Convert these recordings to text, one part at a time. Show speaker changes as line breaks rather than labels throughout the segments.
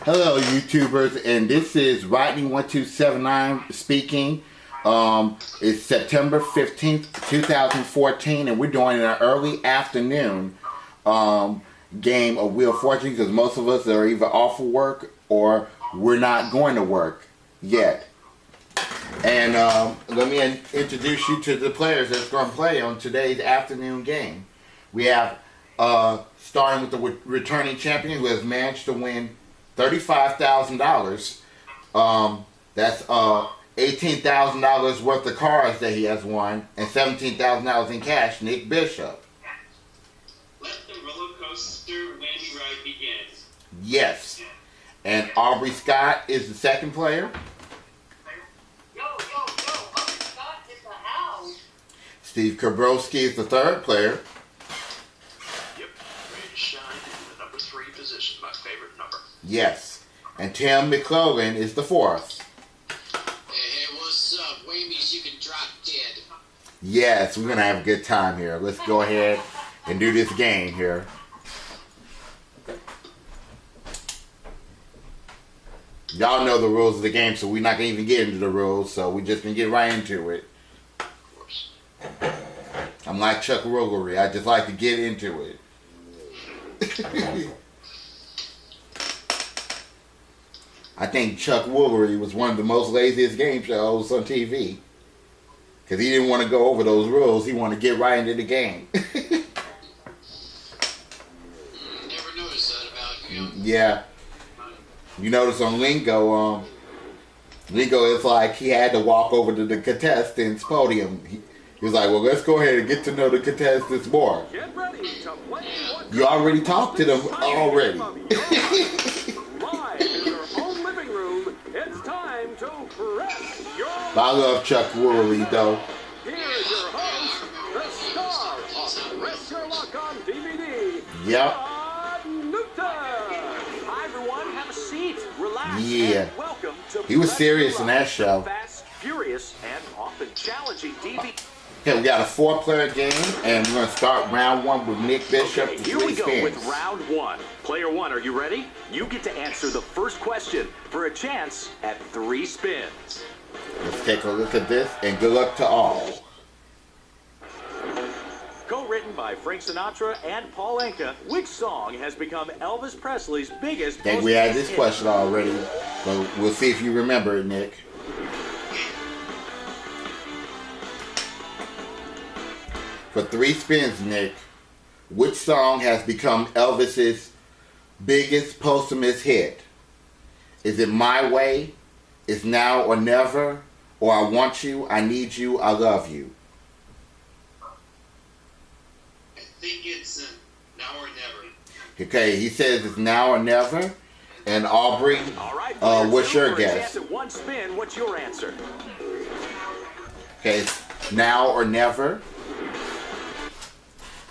Hello, YouTubers, and this is Rodney1279 speaking. It's September 15th, 2014, and we're doing an early afternoon game of Wheel of Fortune because most of us are either off of work or we're not going to work yet. And let me introduce you to the players that's going to play on today's afternoon game. We have, starting with the returning champion who has managed to win $35,000. That's $18,000 worth of cars that he has won and $17,000 in cash. Nick Bishop.
Let the roller coaster whammy ride begin.
Yes. And Aubrey Scott is the second player.
Yo, Aubrey Scott is the house.
Steve Kabrowski is the third player.
Yep, ready to shine in the number 3 position, my favorite number.
Yes. And Tim McClelland is the fourth.
Hey, what's up? Whammies, you can drop dead.
Yes, we're going to have a good time here. Let's go ahead and do this game here. Y'all know the rules of the game, so we're not going to even get into the rules, so we're just going to get right into it.
Of course.
I'm like Chuck Woolery. I just like to get into it. I think Chuck Woolery was one of the most laziest game shows on TV. Because he didn't want to go over those rules. He wanted to get right into the game.
Never noticed that about you.
Yeah. You notice on Lingo, Lingo is like he had to walk over to the contestants' podium. He was like, well, let's go ahead and get to know the contestants more.
Get ready to play.
You already talked to them already.
Live in your home living room, it's time to press your...
I love Chuck Woolery, though.
Here's your host, the star of Press Your Luck on DVD.
Yep.
John Newton. Hi, everyone. Have a seat. Relax.
Yeah.
And welcome to
He was
Press
serious
Your
in
Luck,
that show.
Fast, furious, and often challenging DVD.
Okay, we got a 4-player game, and we're going to start round 1 with Nick Bishop.
Okay,
with
here we
3
go
spins.
with round 1. Player 1, are you ready? You get to answer the first question for a chance at 3 spins.
Let's take a look at this, and good luck to all.
Co-written by Frank Sinatra and Paul Anka, which song has become Elvis Presley's biggest...
I think we had this question already, but we'll see if you remember it, Nick. For 3 spins, Nick, which song has become Elvis's biggest posthumous hit? Is it My Way, It's Now or Never, or I Want You, I Need You, I Love You?
I think it's now or never.
Okay, he says it's Now or Never. And Aubrey,
All right,
what's
player
your
two, for a
guess?
chance at 1 spin, what's your answer?
Okay, it's Now or Never.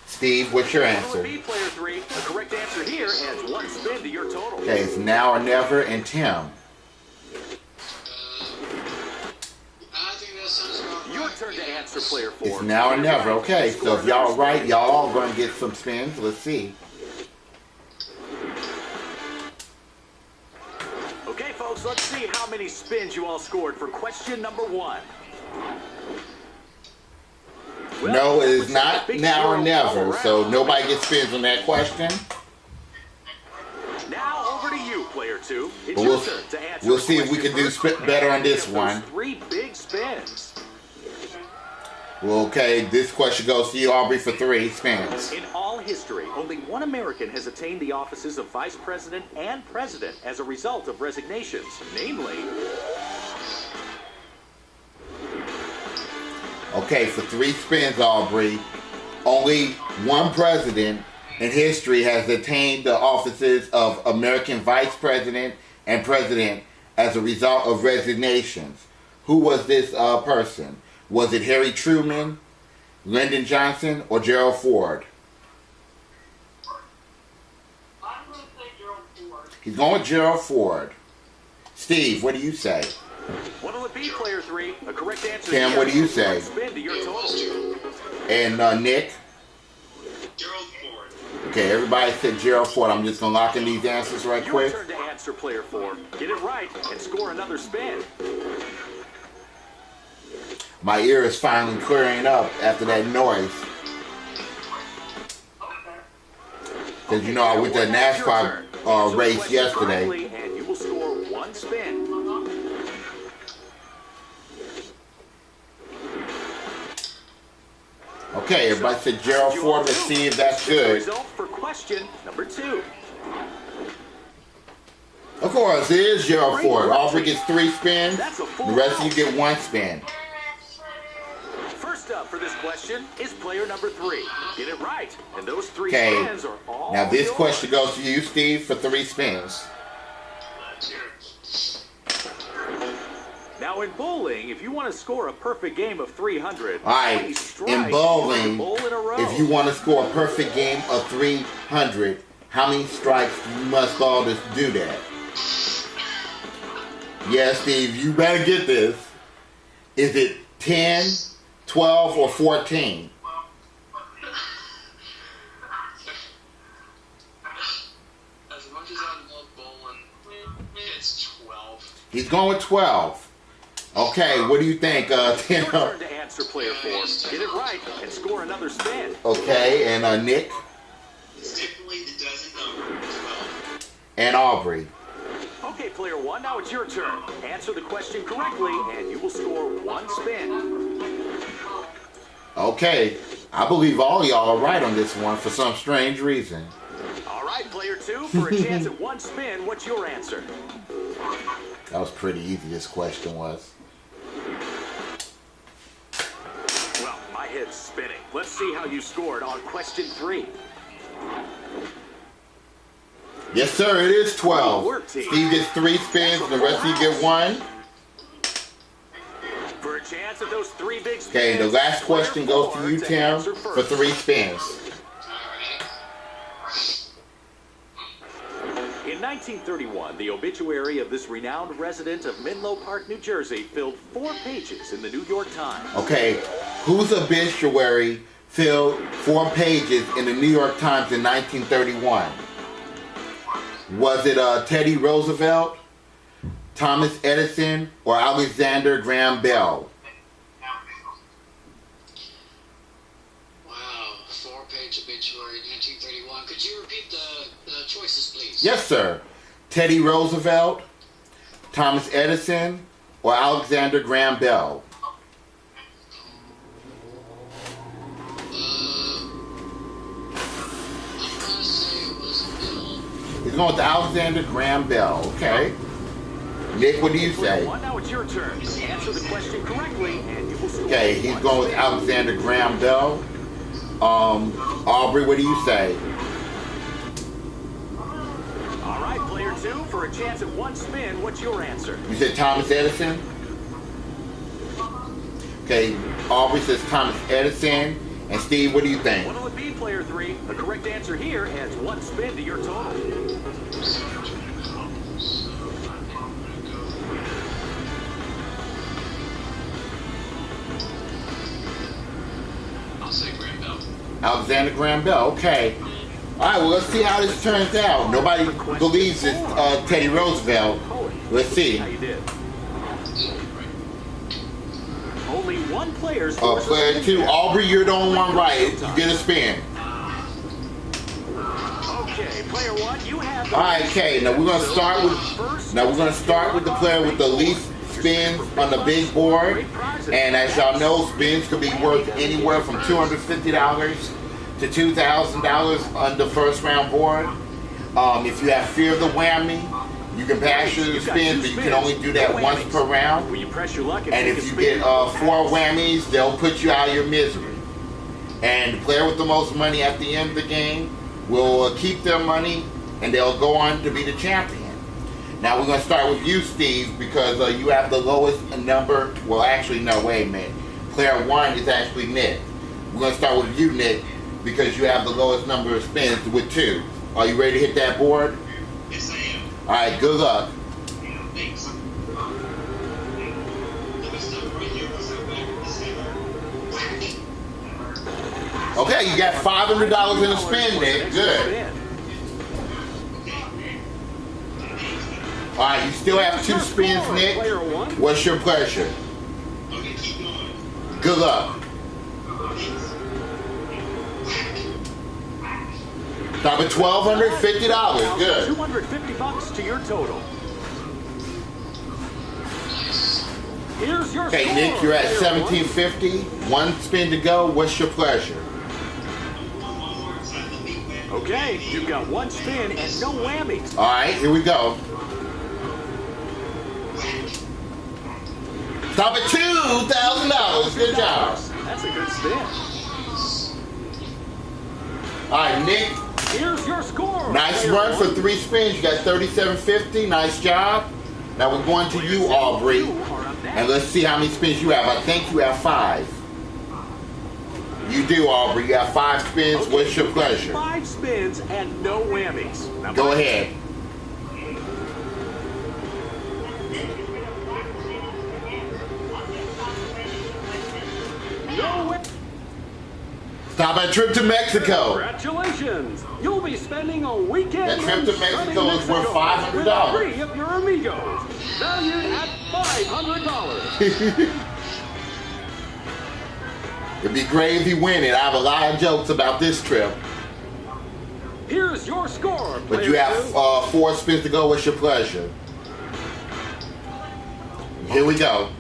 Steve, what's your
Will it
answer?
be player 3? The correct answer here adds 1 spin to your total.
Okay, it's Now or Never. And Tim.
I think that sounds about right.
Your turn to answer player 4.
It's Now or Never. Okay, so if y'all right, y'all all going to get some spins. Let's see.
Okay, folks, let's see how many spins you all scored for question number 1.
No, it is not Now or Never, so nobody gets spins on that question.
Now over to you, player 2. It's
But
your
we'll-
turn to answer
we'll
the
see if we
question
can do
first.
better on this
Those
one.
3 big spins.
Well, okay, this question goes to you, Aubrey, for 3 spins.
In all history, only one American has attained the offices of vice president and president as a result of resignations, namely...
Okay, for 3 spins, Aubrey, only one president in history has attained the offices of American Vice President and President as a result of resignations. Who was this person? Was it Harry Truman, Lyndon Johnson, or Gerald Ford?
I'm going to say Gerald Ford.
He's going with Gerald Ford. Steve, what do you say?
What'll it be, player 3? A correct answer.
Cam,
here
what do you
adds
say?
1 spin to your total.
And Nick?
Gerald Ford.
Okay, everybody said Gerald Ford. I'm just going to lock in these answers right
Your
quick.
turn to answer, player 4. Get it right and score another spin.
My ear is finally clearing up after that noise. Because you know I went to a NASCAR race yesterday.
And you will score 1 spin.
Okay, everybody said Gerald Ford. Let's see if that's good.
Result for question number 2.
Of course, it is Gerald Ford. Aubrey gets 3 spins. The rest of you get 1 spin.
First up for this question is player number 3. Get it right, and those 3
Okay.
spins are all
Now this
yours.
question goes to you, Steve, for 3 spins.
Let's hear it.
Now in bowling, if you want to score a perfect game of 300,
All right,
20 strikes,
in bowling,
you bowl in a row.
if you want to score a perfect game of 300, how many strikes you must bowl to do that? Yeah, Steve, you better get this. Is it 10, 12, or 14?
As much as I love bowling, it's 12.
He's going with 12. Okay, what do you think,
Your
Tim?
turn to answer, player 4. Get it right and score another spin.
Okay, and Nick
Stipulate the dozen number 12.
and Aubrey.
Okay, player 1, now it's your turn. Answer the question correctly, and you will score 1 spin.
Okay, I believe all y'all are right on this one for some strange reason.
All right, player 2, for a chance at 1 spin, what's your answer?
That was pretty easy, this question was.
Well, my head's spinning. Let's see how you scored on question 3.
Yes, sir, it is 12.
Good work, team.
Steve gets 3 spins, and the rest of you get 1.
For a chance at those 3 big spins.
Okay, the last question
player
goes to
4
you, Tim,
answer
for
first.
3 spins.
In 1931, the obituary of this renowned resident of Menlo Park, New Jersey, filled 4 pages in the New York Times.
Okay, whose obituary filled 4 pages in the New York Times in 1931? Was it Teddy Roosevelt, Thomas Edison, or Alexander Graham Bell?
Wow, 4-page obituary, 1931. Could you repeat the choices, please?
Yes, sir. Teddy Roosevelt, Thomas Edison, or Alexander Graham Bell?
I'm going to say it was Bill.
He's going with Alexander Graham Bell. Okay. Nick, what do you
Player
say?
1, now it's your turn. Answer the question correctly, and you will score.
Okay, he's
1
going with
spin.
Alexander Graham Bell. Aubrey, what do you say?
All right, player 2, for a chance at 1 spin, what's your answer?
You said Thomas Edison? Okay, Aubrey says Thomas Edison. And Steve, what do you think?
What'll it be, player 3? The correct answer here adds 1 spin to your total.
I'll say Graham Bell.
Alexander Graham Bell. Okay. All right, well, let's see how this turns out. Nobody believes it's Teddy Roosevelt. Let's see.
How you did. Only 1 player's
Player 2, Aubrey, you're the only one right. You get a spin.
Okay, player 1, you have the
All right, okay. Now we're gonna start with the player with the least spins on the big board. And as y'all know, spins could be worth anywhere from $250 to $2,000 on the first round board. If you have fear of the whammy, you can pass your spins, but you can only do that once per round.
Will you press your luck
And
take
if
a
you
spin?
get 4 whammies, they'll put you out of your misery. And the player with the most money at the end of the game will keep their money, and they'll go on to be the champion. Now we're going to start with you, Steve, because you have the lowest number. Well, actually, no, wait a minute. Player 1 is actually Nick. We're going to start with you, Nick, because you have the lowest number of spins with 2. Are you ready to hit that board?
Yes, I am.
All right, good luck.
Thanks. Let me stop right here because I'm back with the sailor.
Okay, you got $500 in a spin, Nick. Good.
Okay.
All right, you still have 2 spins, Nick.
Player 1.
What's your pleasure?
Okay, keep going.
Good luck. Stop at $1,250. Good.
$250 to your total. Here's your
Okay,
score,
Nick, you're at
player
1750. 1 spin to go. What's your pleasure?
Okay, you've got 1 spin and no whammies.
All right, here we go. Stop at $2,000. Good job.
That's a good spin.
All right, Nick.
Here's your score.
Nice
player
run for
1.
3 spins. You got $3,750. Nice job. Now we're going to you, Aubrey.
You are up next.
And let's see how many spins you have. I think you have 5. You do, Aubrey. You have 5 spins.
Okay,
What's your
you've got
pleasure?
5 spins and no whammies. Now,
Go ahead.
No whammies.
Stop at trip to Mexico.
Congratulations! You'll be spending a weekend.
That trip to
in sunny
Mexico is worth
Mexico
$500.
with 3 of your amigos, valued at $500.
It'd be great if you win it. I have a lot of jokes about this trip.
Here's your score.
But
player
you have
2.
4 spins to go. What's your pleasure? Here we go.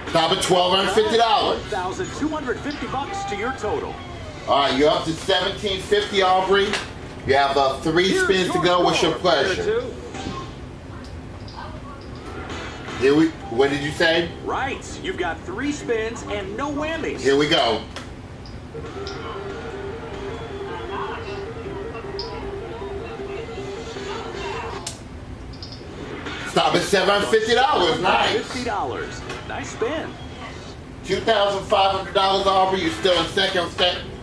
Stop at $1,250.
$1,250 to your total.
All right, you're up to $1,750, Aubrey. You have 3
Here's
spins to
your
go. What's your
score, player
pleasure?
2.
Here we. What did you say?
Right, you've got 3 spins and no whammies.
Here we go. Stop at $750. Nice.
$50. Nice spin.
$2,500, Aubrey. You're still in second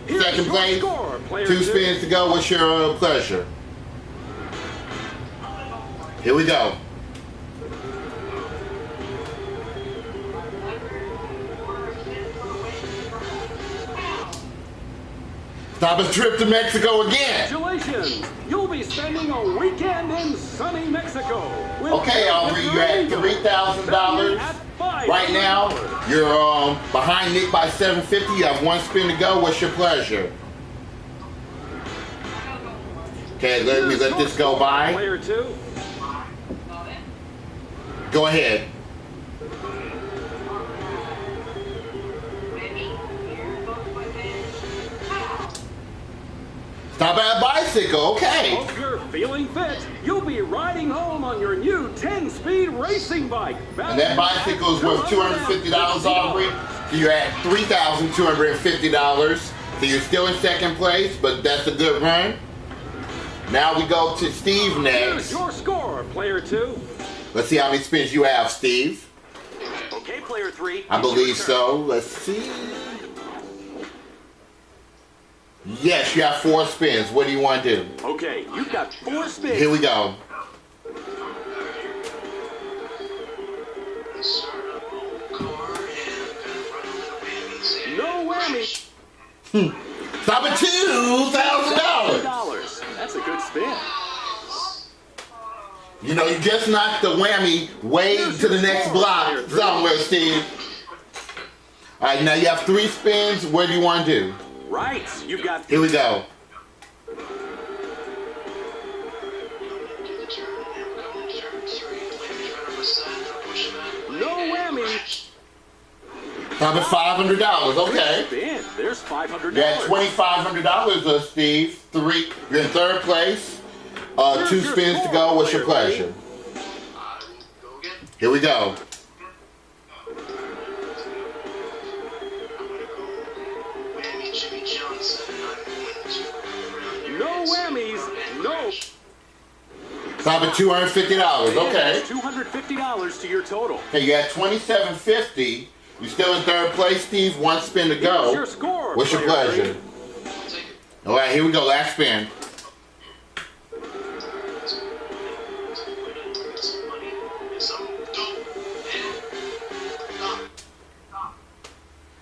Here's your
place.
score, player
2
2.
spins to go. What's your pleasure? Here we go. Stop a trip to Mexico again.
Congratulations! You'll be spending a weekend in sunny Mexico. with
Okay, Aubrey,
your
you're at
amigos,
$3,000
valued at $500.
right now. You're behind Nick by $750. You have 1 spin to go. What's your pleasure? Okay, let me let this go by.
Player 2.
Go ahead. Stop at a bicycle. Okay.
Hope you're feeling fit. You'll be riding home on your new 10-speed racing bike.
And that bicycle is worth $250, Aubrey. So you're at $3,250. So you're still in second place, but that's a good run. Now we go to Steve
Here's
next.
your score, player 2.
Let's see how many spins you have, Steve.
Okay, player 3.
I believe so. Let's see. Yes, you have 4 spins. What do you want to do?
Okay, you've got 4 spins.
Here we go.
No whammy.
Stop at $2,000.
$2,000. That's a good spin.
You know, you just knocked the whammy way to the next block somewhere, Steve. All right, now you have 3 spins. What do you want to do?
Right, you've got
Here we go.
no whammy.
Stop at $500. Okay.
Spin. There's $500.
You had $2,500, Steve. You're in third place. 2 spins to go. What's your pleasure? Here we go.
No whammies. No.
Stop at $250. Okay.
$250 to your total.
Okay, you had $2,750. You're still in third place, Steve. 1 spin to
Here's
go.
your score.
What's your
player
pleasure?
three.
All right, here we go. Last spin.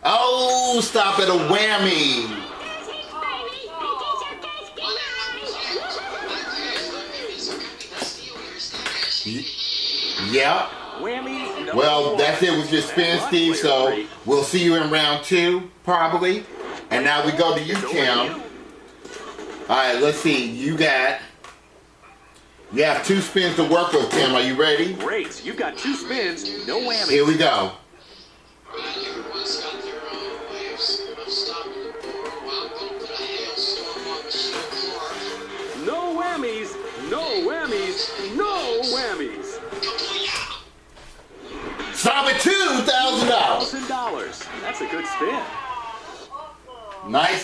Oh, stop at a whammy. Yep.
Whammy. No
Well,
more.
that's it with your spin,
Bad luck,
Steve.
player
So
three.
we'll see you in round 2, probably. And now we go to you,
It's over
Tim.
to you.
All right, let's see. You have 2 spins to work with, Tim. Are you ready?
Great. You've got 2 spins, no whammy.
Here we go.
Alright, everyone's got their own ways of stopping the board. Well, I'm gonna put a hailstorm on Michelle Clark.
No whammies, no whammies, no whammies.
Stop at $2,000.
$1,000. That's a good spin.
Nice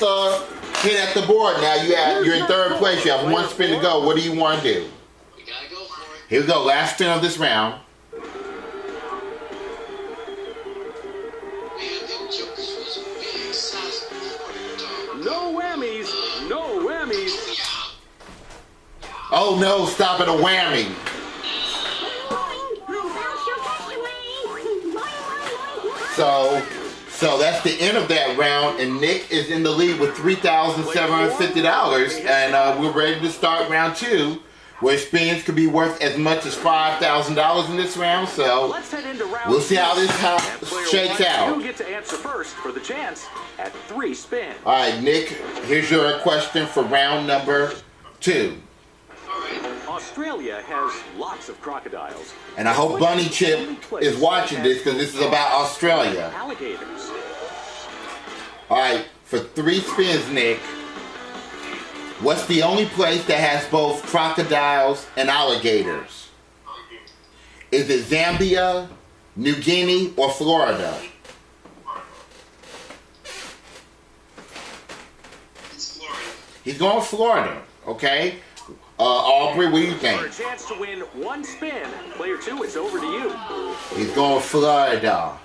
hit at the board. Now you're in 3rd place. You have 1 spin to go. What do you want to do?
We gotta go for it.
Here we go. Last spin of this round.
Man, them jokers was a big size board, dog.
No whammies, no whammies.
Oh no! Stop at a whammy. So that's the end of that round, and Nick is in the lead with $3,750, and we're ready to start round 2, where spins could be worth as much as $5,000 in this round. So
Let's head into round
we'll see how
two.
this
And player
shakes
one,
out.
You'll get to answer first for the chance at 3 spins.
All right, Nick. Here's your question for round number 2,
Australia has lots of crocodiles.
and I hope Bunny Chip is watching this because this is about Australia.
Alligators.
All right, for 3 spins, Nick. What's the only place that has both crocodiles and alligators? Is it Zambia, New Guinea, or Florida?
It's Florida.
He's going with Florida, okay? Aubrey, what do you
For a
think?
chance to win 1 spin, player 2, it's over to you.
He's going with Florida.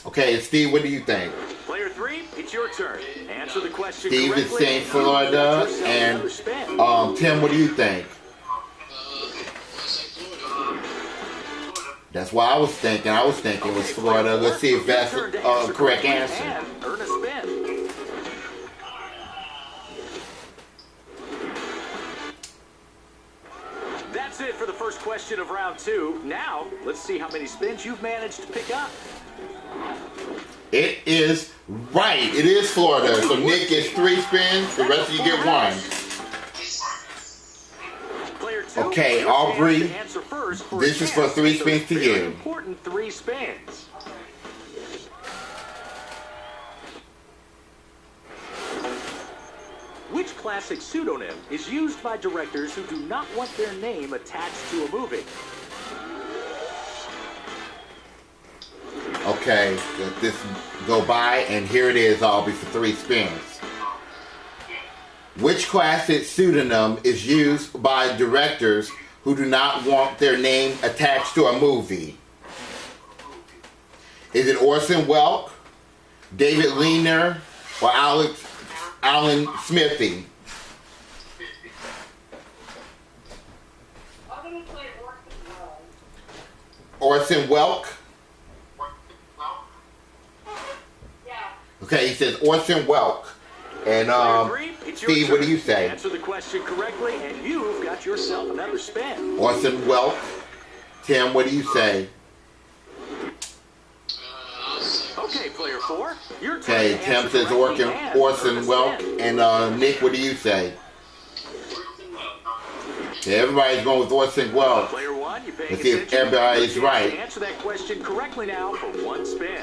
Okay, Steve, what do you think?
Player 3, it's your turn. Answer the question
Steve is
correctly.
saying Florida, and
Another spin.
Tim, what do you think?
Let's say Florida.
That's what I was thinking. I was thinking it was Florida. Let's see if that's
Your turn to
the
answer
correct
correctly
answer.
and earn a spin. That's it for the first question of round 2. Now, let's see how many spins you've managed to pick up.
It is right. It is Florida. So Nick gets 3 spins. The rest of you get 1.
Player 2,
Okay,
your
Aubrey,
chance to answer first for a
this is for
chance
3
at
spins
those
to
very
you.
Important 3 spins. Which classic pseudonym is used by directors who do not want their name attached to a movie?
Okay, let this go by, and here it is, Aubrey, for 3 spins. Which classic pseudonym is used by directors who do not want their name attached to a movie? Is it Orson Welles, David Leaner, or Alan Smithy?
I'm gonna say Orson Welles.
Orson Welles?
Yeah.
Okay, he says Orson Welles. And
Player 3, it's your
Steve, what do
turn.
you say?
Answer the question correctly, and you've got yourself another spin.
Orson Welles. Tim, what do you say?
I'll say
Okay, player 4, your turn.
Okay,
to
Tim
answer
says
correctly and earn a
Orson Welles.
spin.
And Nick, what do you say?
Orson Welles.
Okay, everybody's going with Orson Welles.
Player 1, you're paying
Let's see if
attention.
everybody's
Your chance
right.
to answer that question correctly now for 1 spin.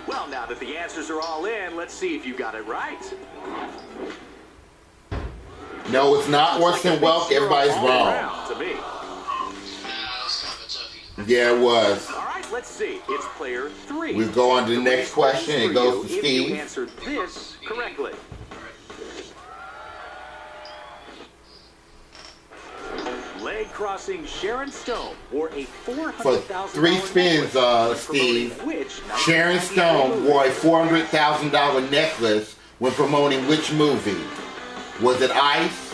Well, now that the answers are all in, let's see if you got it right.
No, it's not Orson Welles. Everybody's
All
wrong.
around to me.
that's kind of a toughie.
Yeah, it was.
All right, let's see. It's player 3.
We go on to the next question. It goes to
If you
Steve.
answered this correctly. Leg crossing Sharon Stone wore a $400,000
For 3 spins,
necklace
Steve,
when promoting which
Sharon
1998
Stone
movie?
wore a $400,000 necklace when promoting which movie? Was it Ice,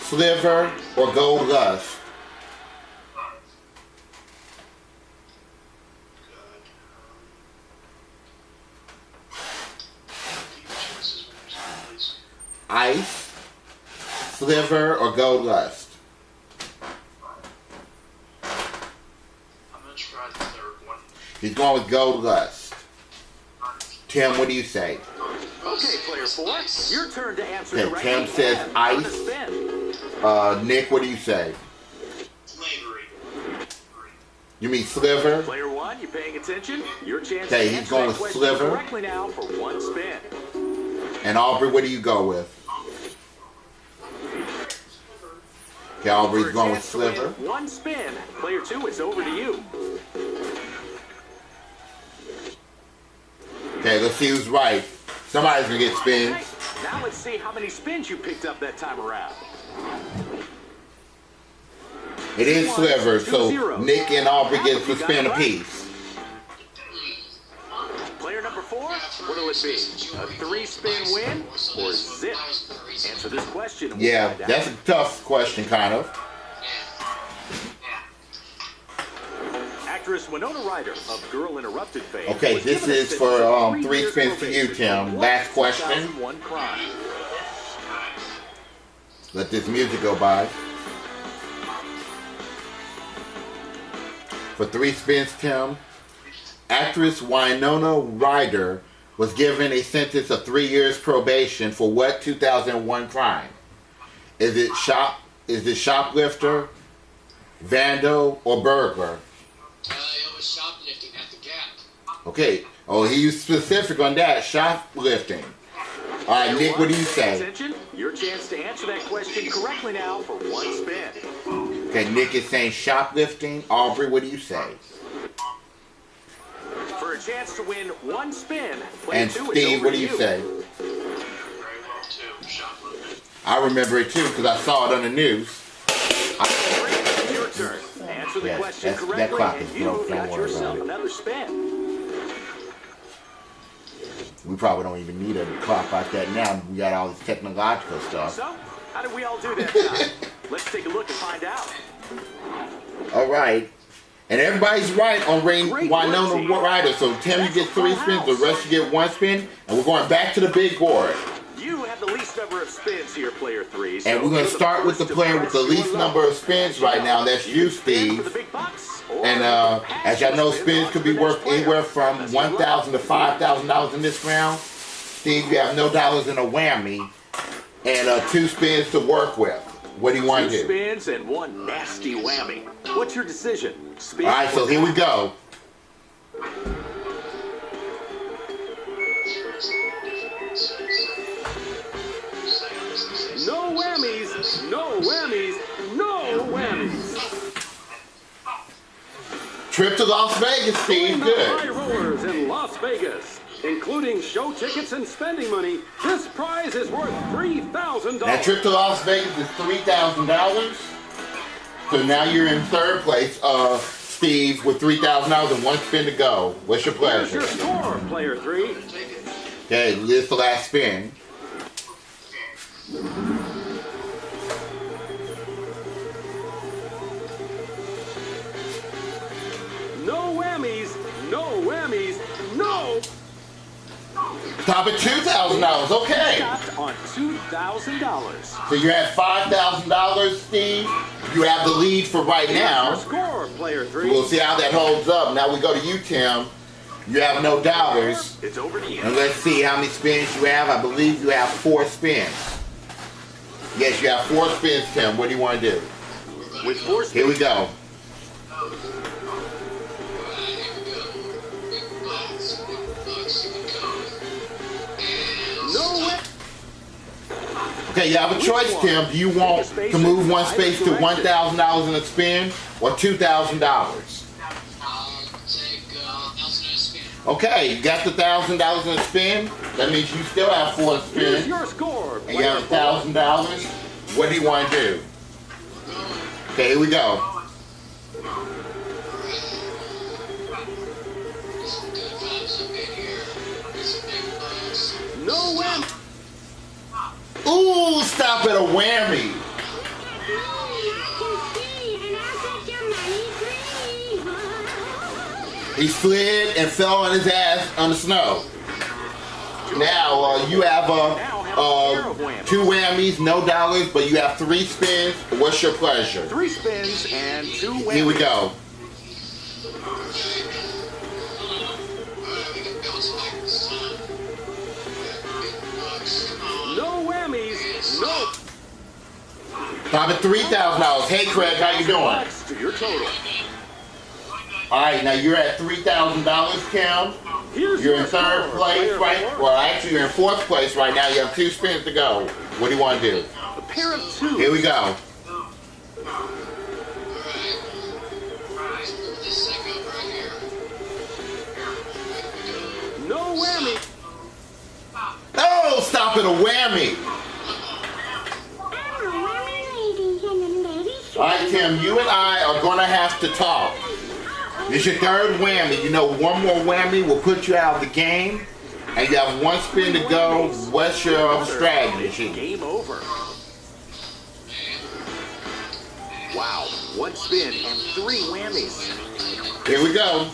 Sliver, or Gold Lust?
Choices, winners, and
Ice, Sliver, or Gold Lust?
I'm gonna try the third one.
He's going with Gold Lust. Tim, what do you say?
Okay, player 4, your turn to answer
Okay,
directly.
Tim says
and
ice.
earn a spin.
Nick, what do you say?
Slavery.
You mean Sliver?
Player 1, you paying attention? Your chance
Okay,
to
he's
answer
going
that
with
question
Sliver.
correctly now for 1 spin.
And Aubrey, what do you go with? Okay, Aubrey's
For a
going with
chance to win
Sliver.
1 spin. Player 2, it's over to you.
Okay, let's see who's right. Somebody's gonna get spins.
Okay, now let's see how many spins you picked up that time around.
It is Sliver, so
2-0.
Nick and Aubrey
Now,
get
if
to
you got
spin
it
a
right.
piece.
Player number 4, what'll it be? A 3-spin win or zip? Answer this question. and we'll
Yeah,
find out.
that's a tough question, kind of.
Actress Winona Ryder of Girl Interrupted fame.
Okay,
was
this
given a
is
sentence
for,
of
3
years
spins for you,
probation
Tim.
for
Last
one
question.
2001 crime.
Let this music go by. For 3 spins, Tim. Actress Winona Ryder was given a sentence of 3 years probation for what 2001 crime? Is it shoplifter, vandal, or burglar?
It was shoplifting at the Gap.
Okay. Oh, he was specific on that. Shoplifting. All right, Nick, what do you
Pay
say?
attention. Your chance to answer that question correctly now for 1 spin.
Okay, Nick is saying shoplifting. Aubrey, what do you say?
For a chance to win 1 spin, player
And
2 is
Steve,
over
what
to
do you say?
Very well, too. Shoplifting.
I remember it too because I saw it on the news.
It's your turn. Answer the
Yes,
question
that
correctly,
clock
and
is
you
broke. Don't
got
worry
yourself
about it.
another spin.
We probably don't even need a clock like that now. We got all this technological stuff.
So, how did we all do that tonight? Let's take a look and find out.
All right. And everybody's right on
Great work,
Winona
team.
Ryder. So Tim, you get 3 spins. The rest you get 1 spin. And we're going back to the big board.
You have the least number of spins here, player 3. So
And we're going to
you're
start with the
first to
player with the
press
least
your
number
luck.
of spins right now. That's you,
Spin for the
Steve.
big bucks, or
And
pass
as y'all
your
know,
spin
spins
on
could
to
be
the
worth
next player.
anywhere from
Best of luck.
$1,000 to $5,000 in this round. Steve, you have no dollars in a whammy and 2 spins to work with. What do you want
2
to do?
spins and 1 nasty whammy. What's your decision? Spin
All right, so here we go.
No whammies, no whammies, no whammies.
Trip to Las Vegas, Steve.
High
Good.
rollers in Las Vegas, including show tickets and spending money. This prize is worth $3,000.
That trip to Las Vegas is $3,000. So now you're in 3rd place, Steve, with $3,000 and 1 spin to go. What's your
Here's your
pleasure?
score, player 3.
Okay, this is the last spin.
No whammies, no whammies, no.
Stop at $2,000. Okay.
Stopped on $2,000.
So you're at $5,000, Steve. You have the lead for right
Your
now.
score, player 3.
We'll see how that holds up. Now we go to you, Tim. You have no dollars.
It's over to you.
And let's see how many spins you have. I believe you have 4 spins. Yes, you have 4 spins, Tim. What do you want to do?
With 4 spins,
Here we go.
No way.
Okay, you have a choice, Tim. Do you want to move 1 space to $1,000 in a spin or $2,000?
I'll take $1,000 spin.
Okay, you got the $1,000 in a spin. That means you still have 4
Here's
spins.
your score,
And you have
player 4.
$1,000. What do you want to do? Okay, here we go.
Some good vibes up in here. Some big bucks.
No whammy.
Ooh, stop at a whammy. He slid and fell on his ass on the snow. Now you have
now have a pair of whammies.
2 whammies, no dollars, but you have 3 spins. What's your pleasure?
3 spins and 2 whammies.
Here we go.
No whammies, no.
Top at $3,000. Hey, Craig, how you doing?
Bucks to your total.
All right, now you're at $3,000, Kim.
Here's
You're
your
in 3rd
score,
place,
player
right?
4.
Well, actually, you're in 4th place right now. You have 2 spins to go. What do you want to do?
A pair of 2s.
Here we go.
No whammy.
Oh, stop at a whammy. All right, Tim, you and I are going to have to talk. This is your 3rd whammy. You know, one more whammy will put you out of the game, and you have 1 spin to go. What's your strategy?
Game over. Wow, 1 spin and 3 whammies.
Here we go.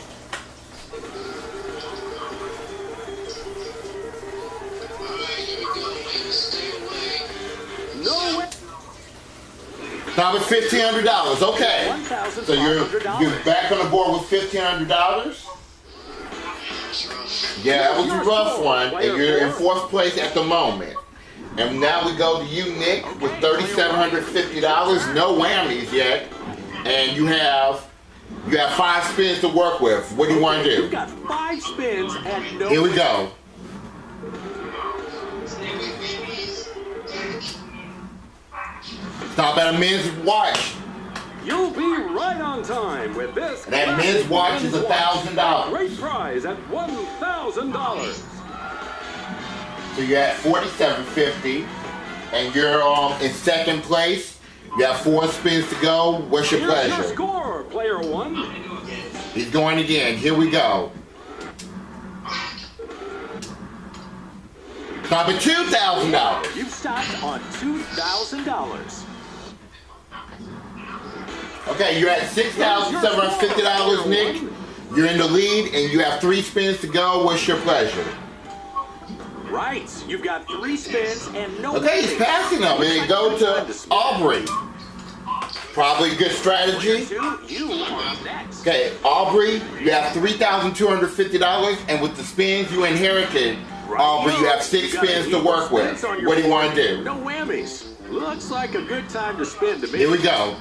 No way.
Top at $1,500. Okay. So you're back on the board with $1,500. Yeah, that was a rough one, and you're in 4th place at the moment. And now we go to you, Nick, with $3,750. No whammies yet, and you have 5 spins to work with. What do you want to do?
You've got 5 spins and no.
Here we go. Stop at a men's watch.
You'll be right on time with this.
That men's watch is $1,000.
Great prize at $1,000.
So you're at $4,750, and you're in 2nd place. You have 4 spins to go. What's your
Here's your
pleasure?
score, player 1.
He's going again. Here we go. Stop at $2,000.
You've stopped on $2,000.
Okay, you're at $6,750, Nick. You're in the lead, and you have 3 spins to go. What's your pleasure?
Right, you've got 3 spins and no.
Okay, he's passing them, and go to Aubrey. Probably a good strategy.
You are next.
Okay, Aubrey, you have $3,250, and with the spins you inherited, Aubrey, you have 6 spins to work with. What do you want to do?
No whammies. Looks like a good time to spin to me.
Here we go.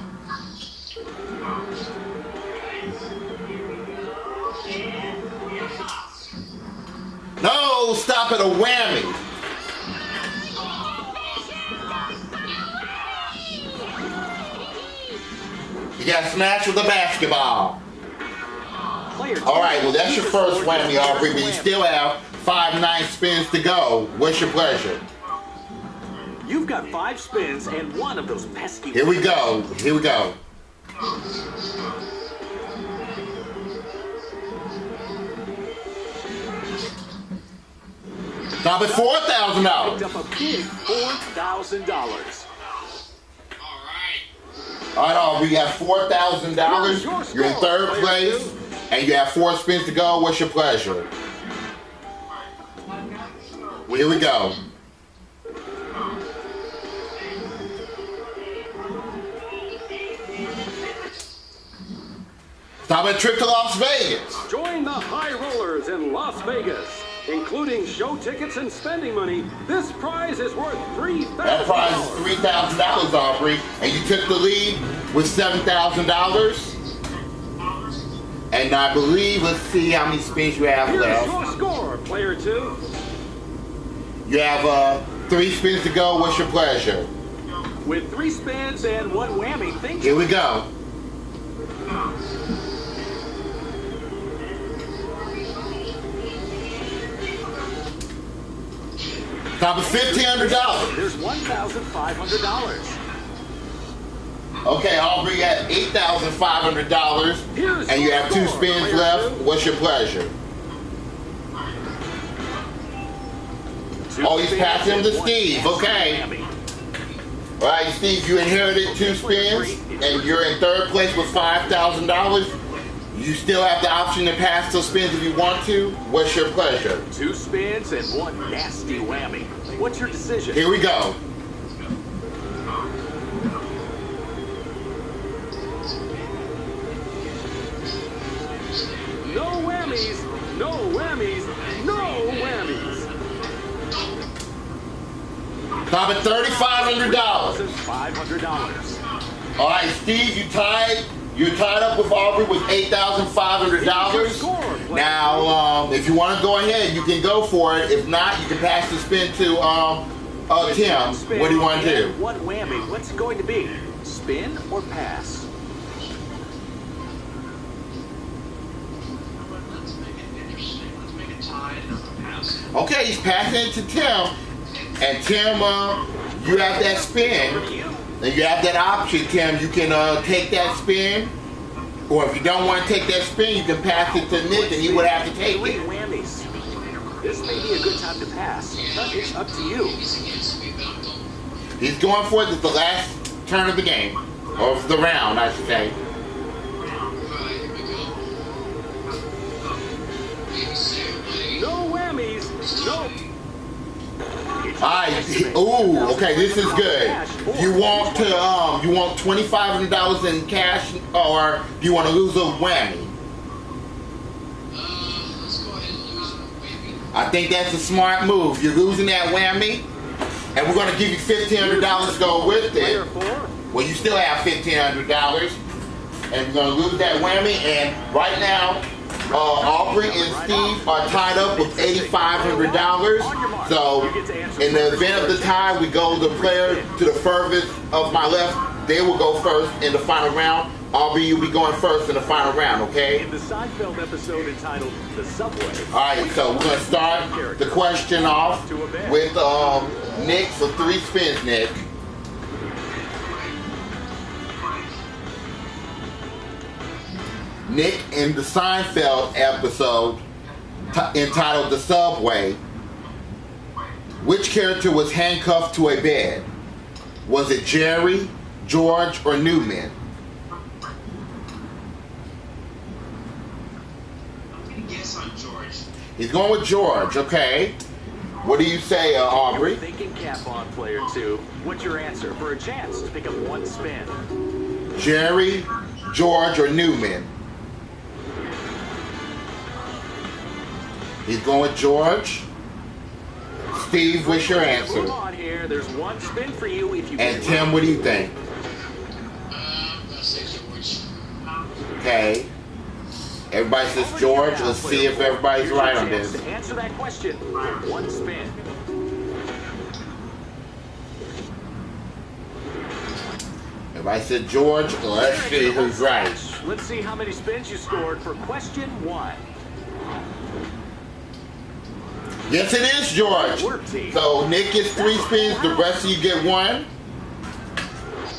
No, stop at a whammy. You got smashed with a basketball. All right, well, that's your first whammy, Aubrey, but you still have 5 nice spins to go. What's your pleasure?
You've got 5 spins and 1 of those pesky.
Here we go. Here we go. Stop at $4,000.
Picked up a big $4,000.
All right, Aubrey, you have $4,000. You're in 3rd place, and you have 4 spins to go. What's your pleasure? Here we go. Stop at trip to Las Vegas.
Join the high rollers in Las Vegas. Including show tickets and spending money, this prize is worth $3,000.
That prize is $3,000, Aubrey, and you took the lead with $7,000. And I believe, let's see how many spins you have
Here's
left.
your score, player 2.
You have 3 spins to go. What's your pleasure?
With 3 spins and 1 whammy, think.
Here we go. Top of $1,500.
There's $1,500.
Okay, Aubrey, you at $8,500, and you have 2 spins left. What's your pleasure? Oh, he's passing him to Steve. Okay. All right, Steve, you inherited 2 spins, and you're in 3rd place with $5,000. You still have the option to pass those spins if you want to. What's your pleasure?
2 spins and 1 nasty whammy. What's your decision?
Here we go.
No whammies, no whammies, no whammies.
Top at $3,500.
$500.
All right, Steve, you tied. You're tied up with Aubrey with $8,500. Now, if you want to go ahead, you can go for it. If not, you can pass the spin to Tim. What do you want to do?
One whammy. What's it going to be? Spin or pass?
Let's make it interesting. Let's make it tied and I'm gonna pass.
Okay, he's passing it to Tim. And Tim, you have that spin. And you have that option, Tim. You can take that spin. Or if you don't want to take that spin, you can pass it to Nick and he would have to take
Three
it.
whammies. This may be a good time to pass, but it's up to you.
He's going for it. It's the last turn of the game. Or of the round, I should say.
No whammies, no.
Alright, ooh, okay, this is good. You want $2,500 in cash, or do you want to lose a whammy?
Let's go ahead and lose a whammy.
I think that's a smart move. You're losing that whammy, and we're going to give you $1,500 to go with
Player
it.
4.
Well, you still have $1,500, and we're going to lose that whammy. And right now, Aubrey and Steve are tied up with $8,500. So, in the event of the tie, we go the player to the furthest of my left. They will go first in the final round. Aubrey, you'll be going first in the final round, okay?
In the Seinfeld episode entitled The Subway.
Alright, so we're going to start the question off with Nick for 3 spins, Nick. Nick, in the Seinfeld episode entitled The Subway, which character was handcuffed to a bed? Was it Jerry, George, or Newman?
I'm gonna guess on George.
He's going with George, okay. What do you say, Aubrey?
Thinking cap on player 2. What's your answer for a chance to pick up 1 spin?
Jerry, George, or Newman? He's going with George. Steve, what's your answer?
Move on here. There's 1 spin for you if you
And Tim, what do you think?
I'm gonna say George.
Okay. Everybody says George. Let's see if everybody's right on this.
To answer that question, 1 spin.
Everybody said George. Let's see who's right.
Let's see how many spins you scored for question 1.
Yes, it is George. So Nick gets 3 spins. The rest of you get 1.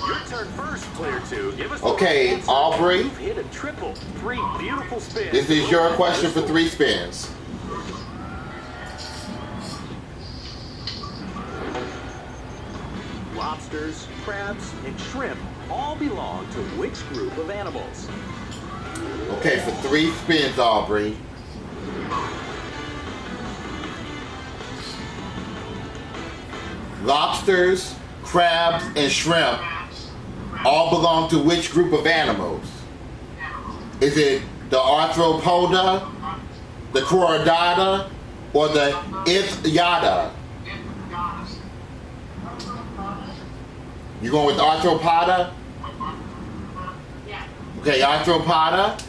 Your turn first, player 2. Give us
Okay,
the answer.
Aubrey.
You've hit a triple. 3 beautiful spins.
This is your question for 3 spins.
Lobsters, crabs, and shrimp all belong to which group of animals?
Okay, for 3 spins, Aubrey. Lobsters, crabs, and shrimp all belong to which group of animals? Is it the arthropoda, the chordata, or the ichthyata? You going with arthropoda?
Yeah.
Okay, arthropoda.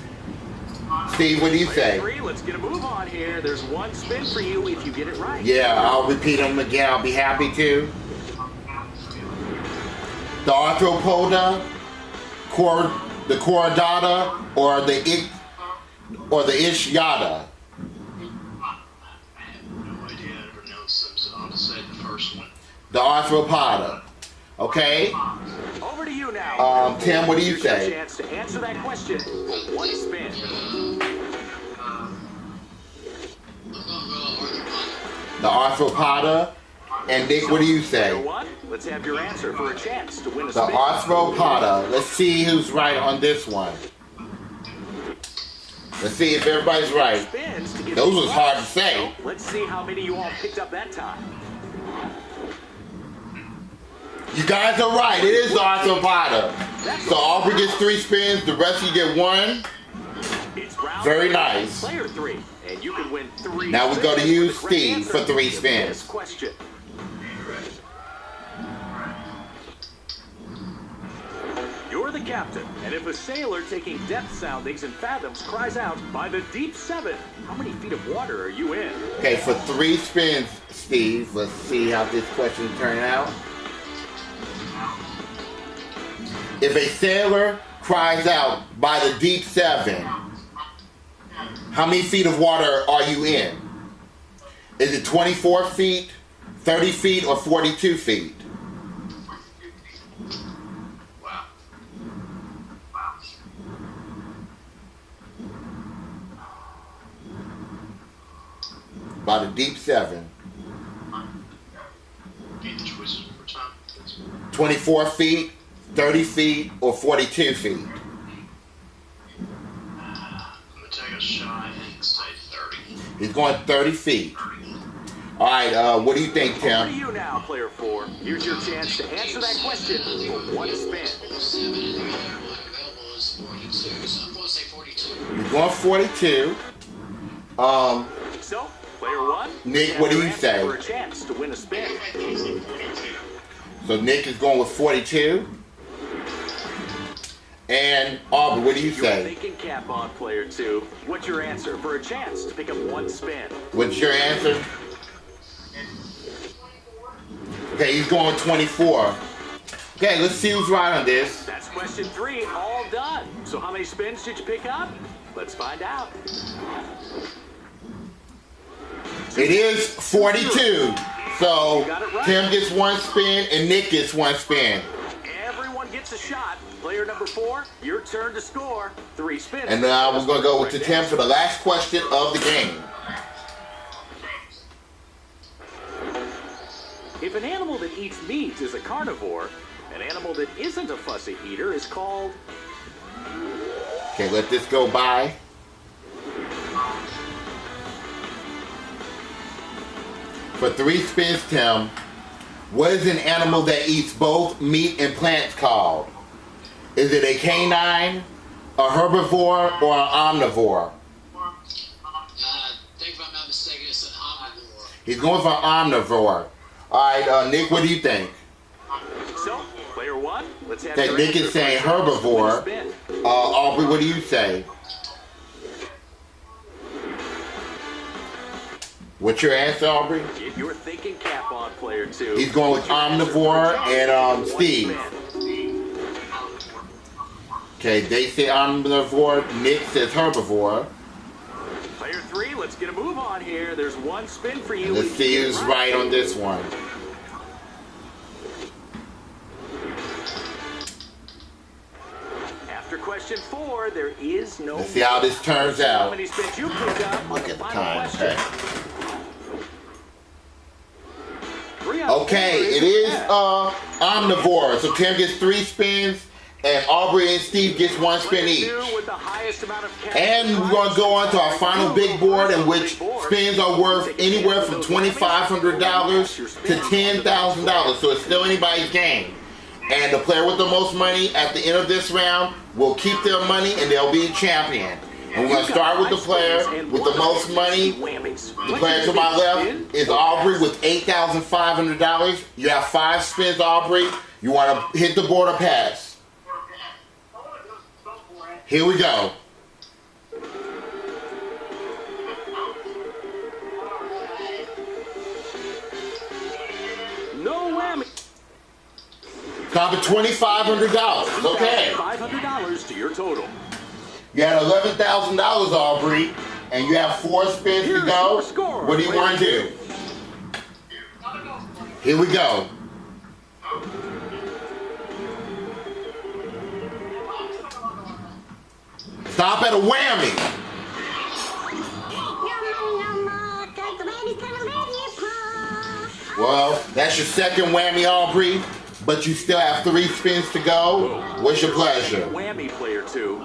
Steve, what do you say?
3, let's get a move on here. There's 1 spin for you if you get it right.
Yeah, I'll repeat them again. I'll be happy to. The arthropoda, the chordata, or the ichthyata.
I have no idea how to pronounce them, so I'll just say the first one.
The arthropoda. Okay.
Over to you now.
Tim, what do you
Here's your
say?
chance to answer that question for 1 spin.
I'm gonna go arthropoda.
The arthropoda. And Nick, what do you
Player
say?
1, let's have your answer for a chance to win a
The
spin.
arthropoda. Let's see who's right on this one. Let's see if everybody's right.
Spins to get
Those
these
was hard
right.
to say.
Let's see how many you all picked up that time.
You guys are right. It is the arthropoda. So Aubrey gets 3 spins. The rest of you get 1.
It's round
Very
3,
nice.
Player 3, and you can win 3.
Now we go to you,
spins with the correct
Steve,
answer
for 3
to
spins.
this question. You're the captain, and if a sailor taking depth soundings in fathoms cries out, "By the deep 7," how many feet of water are you in?
Okay, for 3 spins, Steve. Let's see how this question turned out. If a sailor cries out, "By the deep 7," how many feet of water are you in? Is it 24 feet, 30 feet, or 42 feet?
Wow.
By the deep 7.
Need the choices one more time, please.
24 feet, 30 feet, or 42 feet?
I'm gonna take a shot and say 30.
He's going 30 feet. All right, what do you think,
Over to
Tim?
you now, player 4. Here's your chance to answer that question for 1 spin.
7 in the air. My elbow is 42, so I'm going to say 42.
He's going 42.
So, player 1,
Nick,
you
what do
have
you
your
say?
answer for a chance to win a spin.
So Nick is going with 42. And Aubrey, what do you
You're
say?
thinking cap on, player 2. What's your answer for a chance to pick up 1 spin?
What's your answer? Okay, he's going 24. Okay, let's see who's right on this.
That's question 3, all done. So how many spins did you pick up? Let's find out.
It is 42. So Tim gets 1 spin and Nick gets 1 spin.
Everyone gets a shot. Player number 4, your turn to score. 3 spins.
And now we're going to go to Tim for the last question of the game.
If an animal that eats meat is a carnivore, an animal that isn't a fussy eater is called...
Okay, let this go by. For 3 spins, Tim, what is an animal that eats both meat and plants called? Is it a canine, a herbivore, or an omnivore?
I think if I'm not mistaken, it's an omnivore.
He's going for omnivore. All right, Nick, what do you think?
So, player 1, let's have
Okay,
your
Nick
answer
is saying
for a chance to win a
herbivore.
spin.
Aubrey, what do you say? What's your answer, Aubrey?
If you're thinking cap on, player 2.
He's going with omnivore and Steve. Okay, they say omnivore. Nick says herbivore.
Player 3, let's get a move on here. There's 1 spin for you.
Let's see who's right on this one.
After question 4, there is no...
Let's see how this turns
How
out.
many spins you picked up on
Look
the
at the
final
time.
question.
Okay.
3 out of 4
Okay, it is omnivore. So Tim gets 3 spins, and Aubrey and Steve gets 1 spin each.
With the highest amount of cash.
And we're going to go on to our final big board, in which spins are worth anywhere from $2,500 to $10,000. So it's still anybody's game. And the player with the most money at the end of this round will keep their money, and they'll be champion. And we're going to start with the player with the most money. The player to my left is Aubrey with $8,500. You have 5 spins, Aubrey. You want to hit the board or pass? Here we go.
No whammy.
Time for $2,500. Okay.
$500 to your total.
You had $11,000, Aubrey, and you have 4 spins to go. What do you want to do? Here we go. Stop at a whammy. Well, that's your second whammy, Aubrey, but you still have 3 spins to go. What's your pleasure?
Whammy, player 2.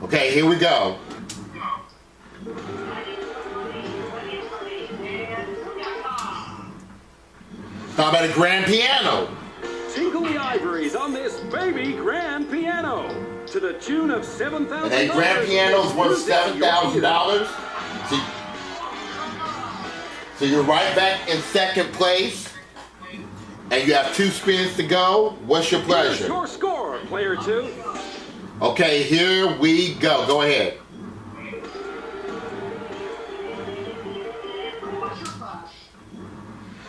Okay, here we go. How about a grand piano?
Tinkle the ivories on this baby grand piano to the tune of $7,000.
And that grand piano is worth $7,000. So you're right back in second place. And you have 2 spins to go. What's your pleasure?
Here's your score, player 2.
Okay, here we go. Go ahead.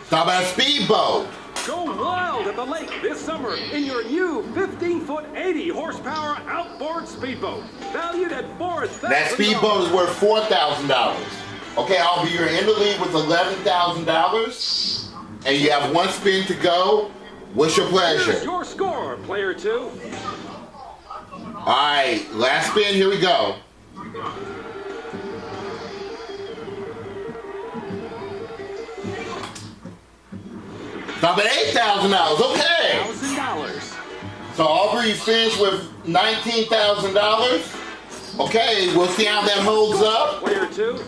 How about a speedboat?
Go wild at the lake this summer in your new 15-foot, 80-horsepower outboard speedboat, valued at $4,000.
That speedboat is worth $4,000. Okay, Aubrey, you're in the lead with $11,000, and you have 1 spin to go. What's your pleasure?
Here's your score, player 2.
All right, last spin. Here we go. Stop at $8,000. Okay.
$1,000.
So Aubrey, you finished with $19,000. Okay, we'll see how that holds up.
Player 2.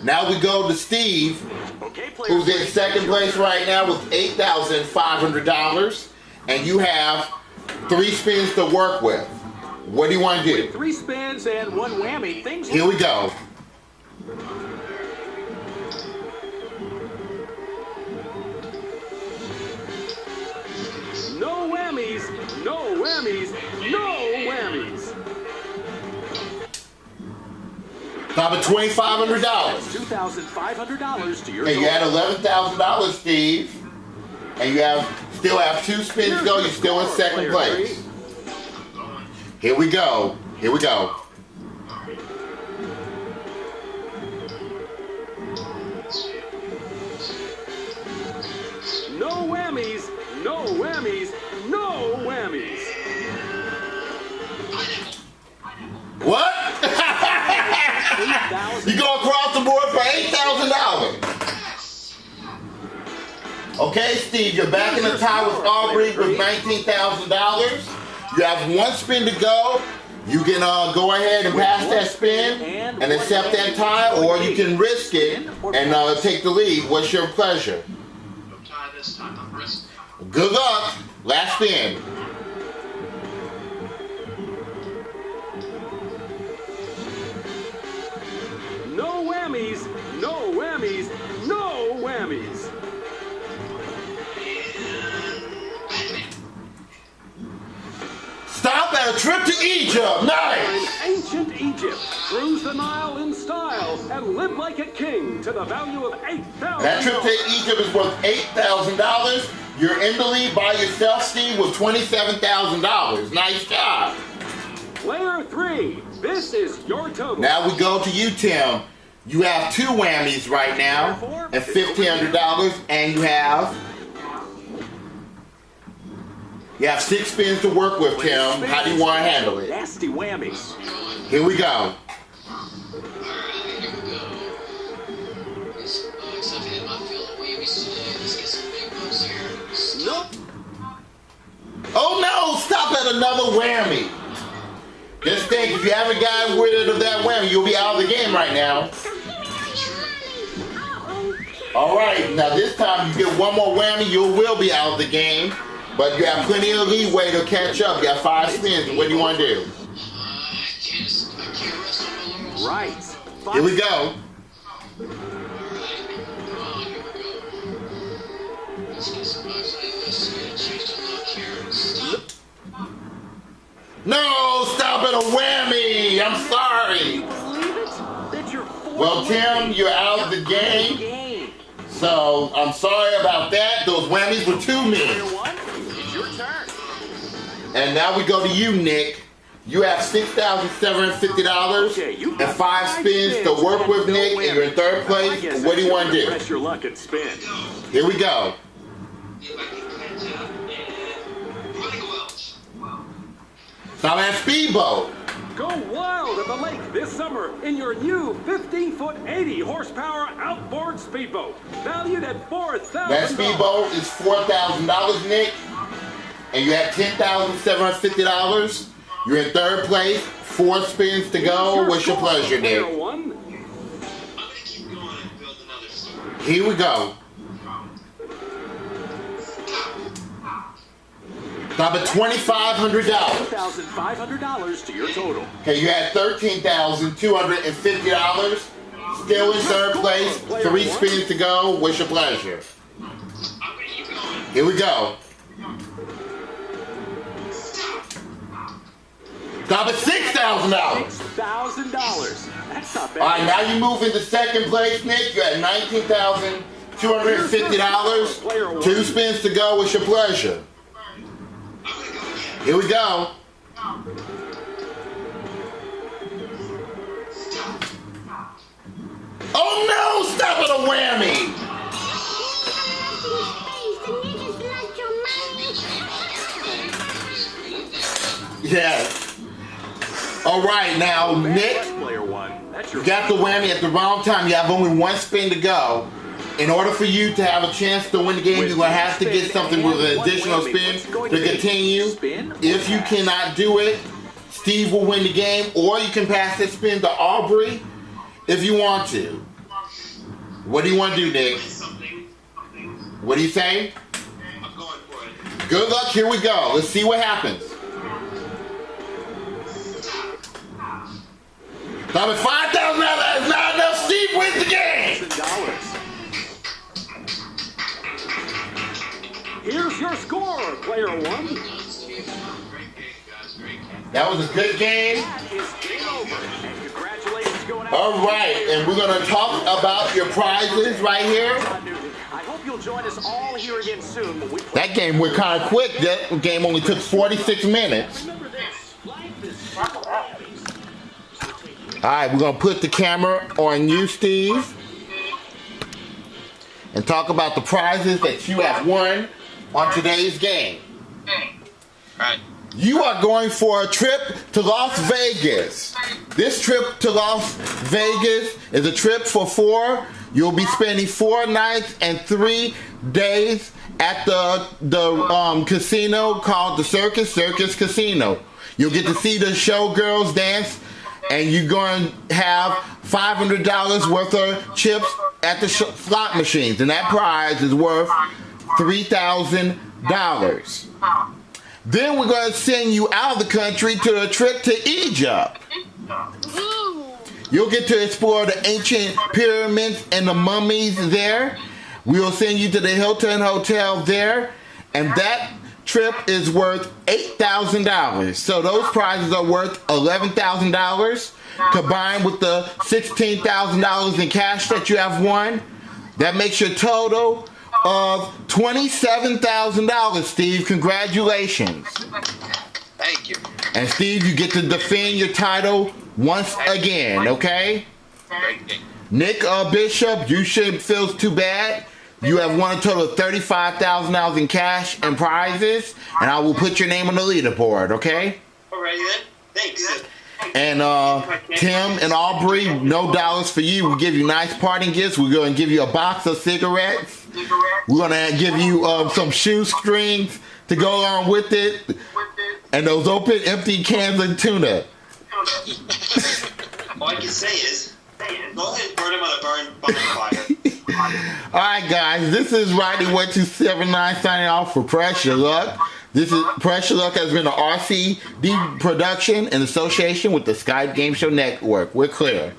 Now we go to Steve,
Okay, player
who's in
3.
second place right now with $8,500, and you have 3 spins to work with. What do you want to do?
3 spins and 1 whammy. Things
Here we go.
No whammies, no whammies, no whammies.
Stop at $2,500.
$2,500 to your
And you
goal.
had $11,000, Steve. And you still have 2 spins to go. You're still in second place. Here we go. Here we go.
No whammies, no whammies, no whammies.
What? You go across the board for $8,000. Okay, Steve, you're back in the tie with Aubrey with $19,000. You have 1 spin to go. You can go ahead and pass that spin and accept that tie, or you can risk it and take the lead. What's your pleasure?
No tie this time. I'm risking.
Good luck. Last spin.
No whammies, no whammies, no whammies.
Stop at a trip to Egypt. Nice.
In ancient Egypt, cruise the Nile in style and live like a king to the value of $8,000.
That trip to Egypt is worth $8,000. You're in the lead by yourself, Steve, with $27,000. Nice job.
Player 3, this is your total.
Now we go to you, Tim. You have 2 whammies right now and $1,500, and you have 6 spins to work with, Tim. How do you want to handle it?
Nasty whammies.
Here we go.
Alright, here we go. Except for my field of whammies today. Let's get some big bucks here.
Nope.
Oh no! Stop at another whammy. Just think, if you haven't gotten rid of that whammy, you'll be out of the game right now. All right, now this time you get 1 more whammy, you will be out of the game. But you have plenty of leeway to catch up. You have 5 spins. What do you want to do?
I can't rest on my laurels.
Right.
Here we go.
Alright, come on, here we go. Let's get some bucks. Let's get a change to luck here. Stop.
No, stop at a whammy. I'm sorry.
Believe it? That's your 4th
Well, Tim, you're out of the game. So I'm sorry about that. Those whammies were too
Player
many.
1, it's your turn.
And now we go to you, Nick. You have $6,750
Okay, you've
and
got
5 spins to work with,
no
Nick, and you're in 3rd
I
place.
guess
What do you want to do?
Press your luck and spin.
Here we go.
If I can catch up and running Welch.
Stop at speedboat.
Go wild at the lake this summer in your new 15-foot, 80-horsepower outboard speedboat, valued at $4,000.
That speedboat is $4,000, Nick. And you have $10,750. You're in 3rd place. 4 spins to go. What's your pleasure,
Player
Nick?
1.
I'm gonna keep going and build another story.
Here we go. Stop at $2,500.
$2,500 to your total.
Okay, you had $13,250. Still in third place. 3 spins to go. Wish your pleasure.
I'm gonna keep going.
Here we go. Stop at $6,000.
$6,000. That's not bad.
All right, now you move into second place, Nick. You had $19,250. 2 spins to go. Wish your pleasure.
I'm gonna go again.
Here we go. Oh no! Stop at a whammy! Yes. All right, now Nick,
Player 1. That's your
you got the whammy at the wrong time. You have only 1 spin to go. In order for you to have a chance to win the game, you're going to have to get something with an additional spin to continue. If you cannot do it, Steve will win the game, or you can pass this spin to Aubrey if you want to. What do you want to do, Nick?
Something.
What do you say?
I'm going for it.
Good luck. Here we go. Let's see what happens. Stop at $5,000. That is not enough. Steve wins the game.
$1,000. Here's your score, player 1.
Great game, guys. Great game.
That was a good game.
That is game over. And congratulations going out.
All right, and we're going to talk about your prizes right here.
I hope you'll join us all here again soon when we play.
That game went kind of quick. That game only took 46 minutes.
Remember this. Life is
All right, we're going to put the camera on you, Steve, and talk about the prizes that you have won on today's game.
Alright.
You are going for a trip to Las Vegas. This trip to Las Vegas is a trip for 4. You'll be spending 4 nights and 3 days at the casino called the Circus Casino. You'll get to see the showgirls dance, and you're going to have $500 worth of chips at the slot machines, and that prize is worth $3,000. Then we're going to send you out of the country to a trip to Egypt. You'll get to explore the ancient pyramids and the mummies there. We'll send you to the Hilton Hotel there, and that trip is worth $8,000. So those prizes are worth $11,000, combined with the $16,000 in cash that you have won. That makes your total of $27,000, Steve. Congratulations.
Thank you.
And Steve, you get to defend your title once again, okay?
Great game.
Nick Bishop, you shouldn't feel too bad. You have won a total of $35,000 in cash and prizes, and I will put your name on the leaderboard, okay?
Alrighty then. Thanks.
And Tim and Aubrey, no dollars for you. We'll give you nice parting gifts. We're going to give you a box of cigarettes. We're going to give you some shoestrings to go along with it. And those open, empty cans of tuna.
All I can say is, go ahead and burn them on a bonfire.
Alright guys, this is Rodney1279 signing off for Pressure Luck. This is Pressure Luck has been an RCD production in association with the Skype Game Show Network. We're clear.